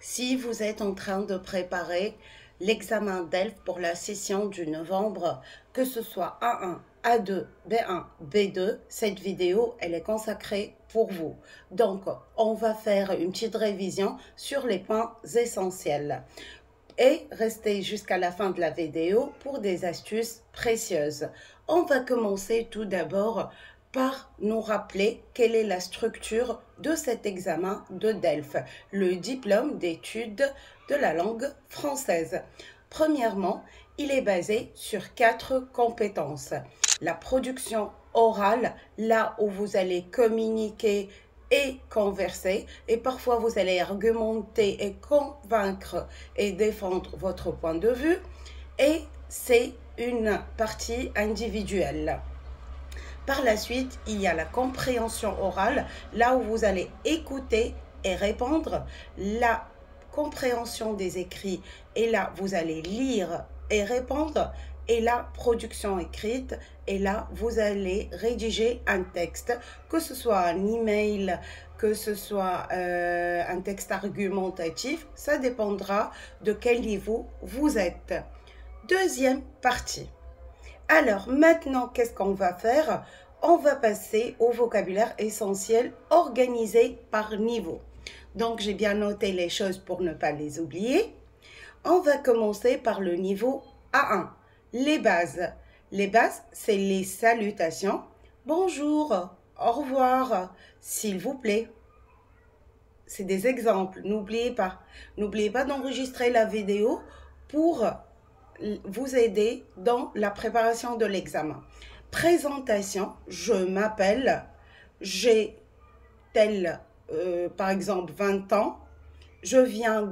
Si vous êtes en train de préparer l'examen DELF pour la session du novembre, que ce soit A1, A2, B1, B2, cette vidéo, elle est consacrée pour vous. Donc, on va faire une petite révision sur les points essentiels. Et restez jusqu'à la fin de la vidéo pour des astuces précieuses. On va commencer tout d'abord par nous rappeler quelle est la structure de cet examen de DELF, le diplôme d'études de la langue française. Premièrement, il est basé sur 4 compétences. La production orale, là où vous allez communiquer et converser, et parfois vous allez argumenter et convaincre et défendre votre point de vue, et c'est une partie individuelle. Par la suite, il y a la compréhension orale, là où vous allez écouter et répondre, la compréhension des écrits, et là vous allez lire et répondre, et la production écrite, et là vous allez rédiger un texte, que ce soit un email, que ce soit un texte argumentatif, ça dépendra de quel niveau vous êtes. Deuxième partie. Alors maintenant, qu'est-ce qu'on va faire? On va passer au vocabulaire essentiel organisé par niveau. Donc j'ai bien noté les choses pour ne pas les oublier. On va commencer par le niveau A1, les bases. Les bases, c'est les salutations. Bonjour, au revoir, s'il vous plaît. C'est des exemples, n'oubliez pas. N'oubliez pas d'enregistrer la vidéo pour vous aider dans la préparation de l'examen. Présentation, je m'appelle, j'ai tel, par exemple, 20 ans, je viens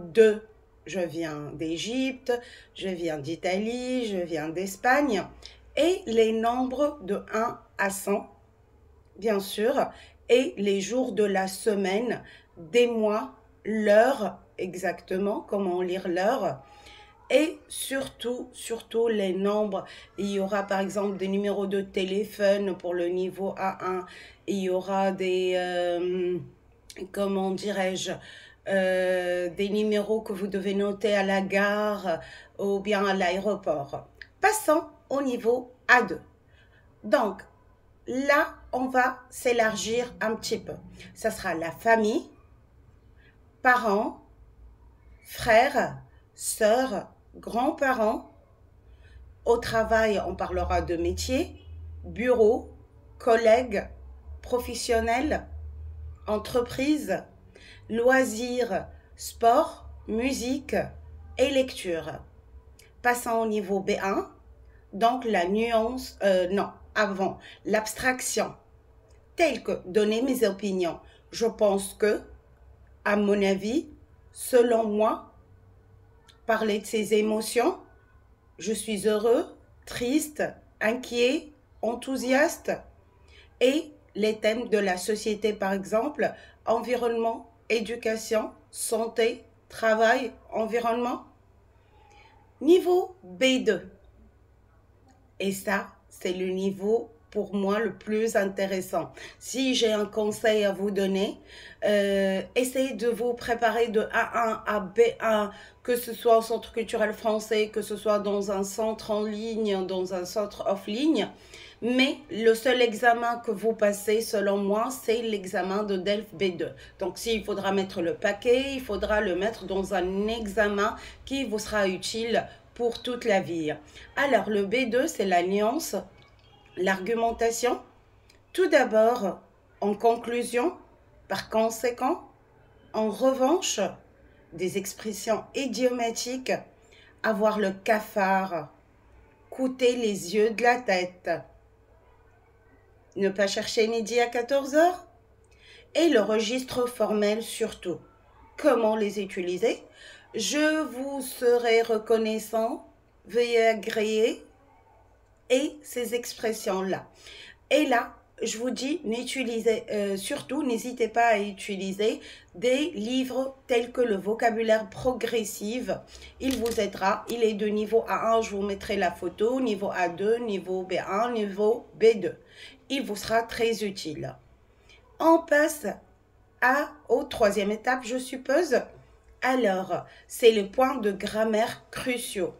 d'Égypte, je viens d'Italie, je viens d'Espagne, et les nombres de 1 à 100, bien sûr, et les jours de la semaine, des mois, l'heure exactement, comment lire l'heure, et surtout les nombres. Il y aura par exemple des numéros de téléphone pour le niveau A1, il y aura des, comment dirais-je, des numéros que vous devez noter à la gare ou bien à l'aéroport. Passons au niveau A2. Donc, là, on va s'élargir un petit peu. Ça sera la famille, parents, frères, sœurs, grands-parents. Au travail, on parlera de métier, bureau, collègues, professionnels, entreprise, loisirs, sport, musique et lecture. Passons au niveau B1, donc la nuance, non, avant, l'abstraction, telle que donner mes opinions. Je pense que, à mon avis, selon moi, parler de ses émotions, je suis heureux, triste, inquiet, enthousiaste, et les thèmes de la société, par exemple, environnement, éducation, santé, travail, environnement. Niveau B2. Et ça, c'est le niveau pour moi le plus intéressant. Si j'ai un conseil à vous donner, essayez de vous préparer de A1 à B1, que ce soit au Centre culturel français, que ce soit dans un centre en ligne, dans un centre off-ligne. Mais le seul examen que vous passez, selon moi, c'est l'examen de DELF B2. Donc, s'il faudra mettre le paquet, il faudra le mettre dans un examen qui vous sera utile pour toute la vie. Alors, le B2, c'est la nuance, l'argumentation. Tout d'abord, en conclusion, par conséquent, en revanche, des expressions idiomatiques, avoir le cafard, coûter les yeux de la tête, ne pas chercher midi à 14 h, et le registre formel surtout. Comment les utiliser? Je vous serai reconnaissant, veuillez agréer, et ces expressions-là. Et là, je vous dis, surtout, n'hésitez pas à utiliser des livres tels que le vocabulaire progressif. Il vous aidera. Il est de niveau A1, je vous mettrai la photo, niveau A2, niveau B1, niveau B2. Il vous sera très utile. On passe aux troisième étape, je suppose, Alors, c'est le point de grammaire cruciaux.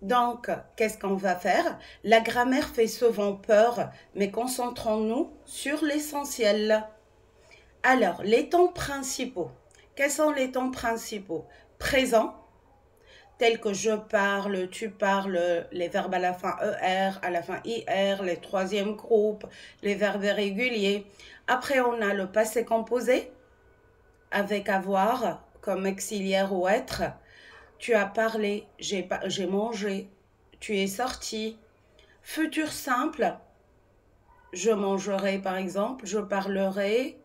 Donc, qu'est-ce qu'on va faire? La grammaire fait souvent peur, mais concentrons-nous sur l'essentiel. Alors, les temps principaux. Quels sont les temps principaux? Présent, tels que je parle, tu parles, les verbes à la fin ER, à la fin IR, les troisièmes groupes, les verbes irréguliers. Après, on a le passé composé, avec avoir comme auxiliaire ou être. Tu as parlé, j'ai mangé, tu es sorti. Futur simple, je mangerai par exemple, je parlerai.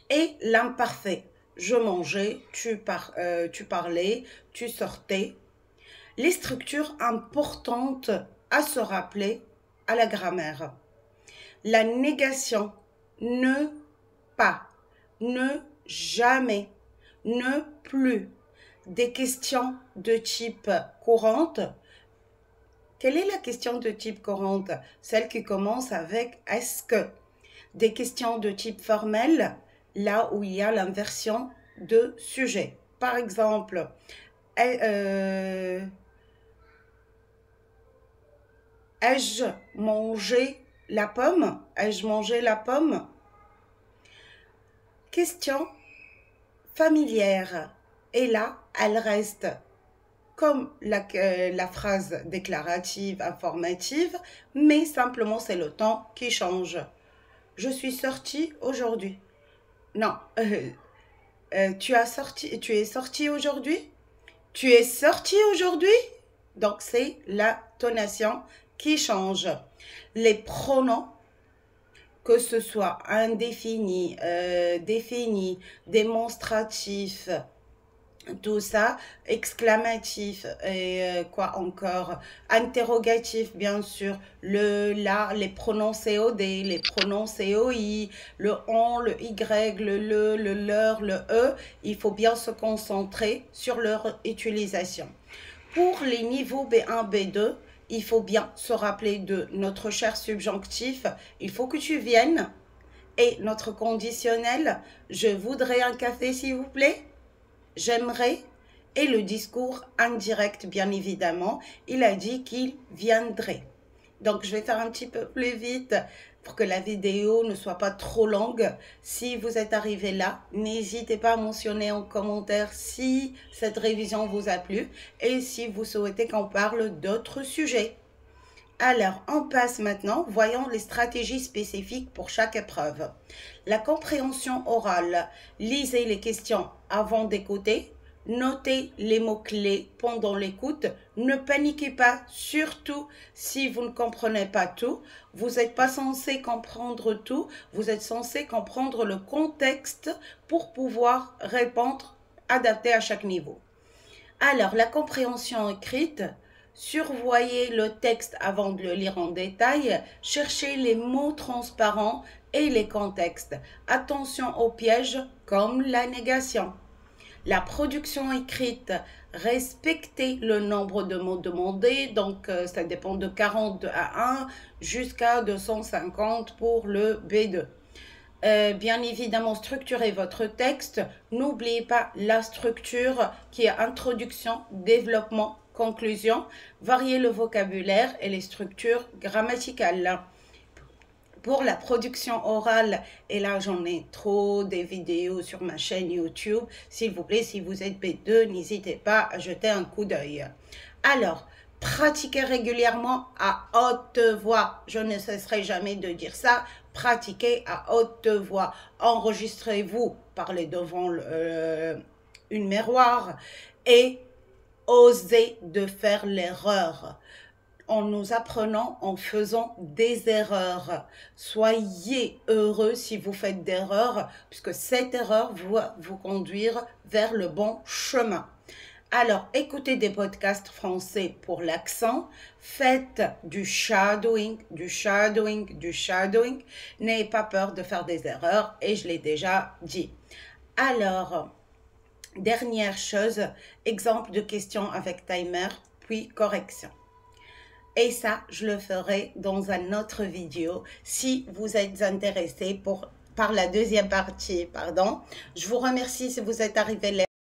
Et l'imparfait, je mangeais, tu parlais, tu sortais. Les structures importantes à se rappeler à la grammaire. La négation, ne pas, ne jamais, ne plus. Des questions de type courante. Quelle est la question de type courante? Celle qui commence avec est-ce que. Des questions de type formel, là où il y a l'inversion de sujet. Par exemple, ai-je mangé la pomme? Ai-je mangé la pomme? Question familière. Et là, elle reste comme la phrase déclarative, informative, mais simplement c'est le temps qui change. Je suis sortie aujourd'hui. Non, tu es sorti aujourd'hui? Tu es sorti aujourd'hui? Donc, c'est la tonation qui change. Les pronoms, que ce soit indéfini, défini, démonstratif, tout ça, exclamatif et quoi encore, interrogatif bien sûr, le la, les pronoms COD, les pronoms COI, le on, le y, le leur, le e, il faut bien se concentrer sur leur utilisation. Pour les niveaux B1, B2, il faut bien se rappeler de notre cher subjonctif, il faut que tu viennes, et notre conditionnel, je voudrais un café s'il vous plaît. J'aimerais, et le discours indirect, bien évidemment, il a dit qu'il viendrait. Donc, je vais faire un petit peu plus vite pour que la vidéo ne soit pas trop longue. Si vous êtes arrivé là, n'hésitez pas à mentionner en commentaire si cette révision vous a plu et si vous souhaitez qu'on parle d'autres sujets. Alors, on passe maintenant, voyons les stratégies spécifiques pour chaque épreuve. La compréhension orale. Lisez les questions avant d'écouter. Notez les mots-clés pendant l'écoute. Ne paniquez pas, surtout si vous ne comprenez pas tout. Vous n'êtes pas censé comprendre tout. Vous êtes censé comprendre le contexte pour pouvoir répondre adapté à chaque niveau. Alors, la compréhension écrite. Survoyez le texte avant de le lire en détail, cherchez les mots transparents et les contextes. Attention aux pièges comme la négation. La production écrite, respectez le nombre de mots demandés, donc ça dépend de 40 à 1 jusqu'à 250 pour le B2. Bien évidemment, structurez votre texte. N'oubliez pas la structure qui est introduction, développement, conclusion. Variez le vocabulaire et les structures grammaticales. Pour la production orale, et là j'en ai trop des vidéos sur ma chaîne YouTube, s'il vous plaît, si vous êtes B2, n'hésitez pas à jeter un coup d'œil. Alors, pratiquez régulièrement à haute voix. Je ne cesserai jamais de dire ça. Pratiquez à haute voix. Enregistrez-vous, parlez devant une miroir et osez de faire l'erreur. En nous apprenant, en faisant des erreurs. Soyez heureux si vous faites d'erreurs, puisque cette erreur va vous conduire vers le bon chemin. Alors, écoutez des podcasts français pour l'accent, faites du shadowing, du shadowing, du shadowing. N'ayez pas peur de faire des erreurs et je l'ai déjà dit. Alors, dernière chose, exemple de question avec timer, puis correction. Et ça, je le ferai dans une autre vidéo si vous êtes intéressé par la deuxième partie. Je vous remercie si vous êtes arrivé là.